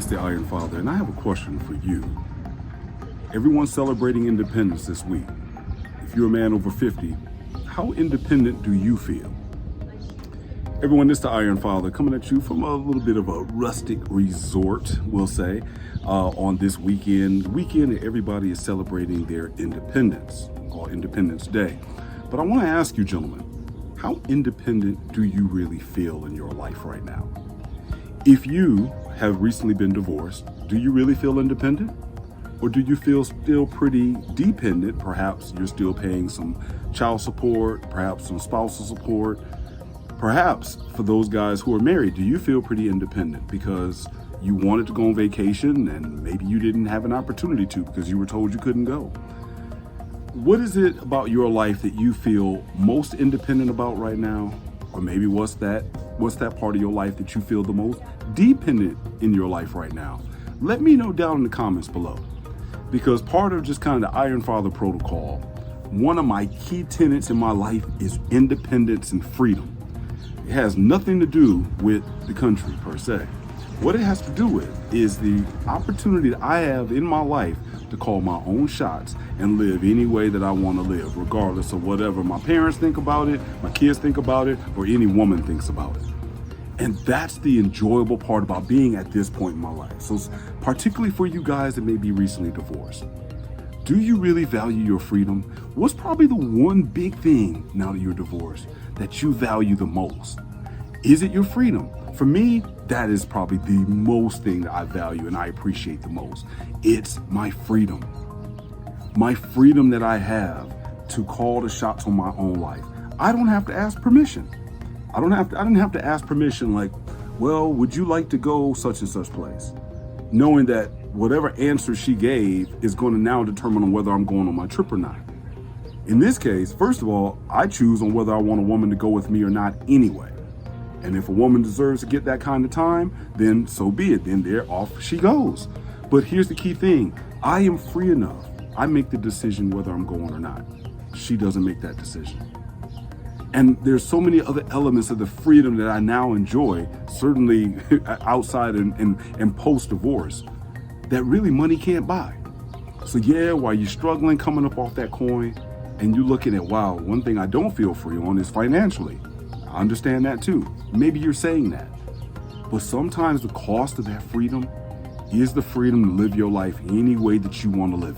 the Iron Father, and I have a question for you. Everyone's celebrating independence this week. If you're a man over 50, how independent do you feel? Everyone, this is the Iron Father coming at you from a little bit of a rustic resort, we'll say, on this weekend. The weekend that everybody is celebrating their independence, called Independence Day. But I want to ask you, gentlemen, how independent do you really feel in your life right now? If you have recently been divorced, do you really feel independent? Or do you feel still pretty dependent? Perhaps you're still paying some child support, perhaps some spousal support. Perhaps for those guys who are married, do you feel pretty independent because you wanted to go on vacation and maybe you didn't have an opportunity to because you were told you couldn't go? What is it about your life that you feel most independent about right now? Or maybe what's that part of your life that you feel the most dependent in your life right now? Let me know down in the comments below. Because part of just kind of the Iron Father protocol, one of my key tenets in my life is independence and freedom. It has nothing to do with the country per se. What it has to do with is the opportunity that I have in my life to call my own shots and live any way that I want to live, regardless of whatever my parents think about it, my kids think about it, or any woman thinks about it. And that's the enjoyable part about being at this point in my life. So particularly for you guys that may be recently divorced, do you really value your freedom? What's probably the one big thing now that you're divorced that you value the most? Is it your freedom? For me, that is probably the most thing that I value and I appreciate the most. It's my freedom. My freedom that I have to call the shots on my own life. I don't have to ask permission. I didn't have to ask permission like, well, would you like to go such and such place? Knowing that whatever answer she gave is going to now determine on whether I'm going on my trip or not. In this case, first of all, I choose on whether I want a woman to go with me or not anyway. And if a woman deserves to get that kind of time, then so be it. Then there off she goes. But here's the key thing. I am free enough. I make the decision whether I'm going or not. She doesn't make that decision. And there's so many other elements of the freedom that I now enjoy, certainly outside and post-divorce, that really money can't buy. So yeah, while you're struggling coming up off that coin and you're looking at, wow, one thing I don't feel free on is financially. I understand that too. Maybe you're saying that. But sometimes the cost of that freedom is the freedom to live your life any way that you want to live it.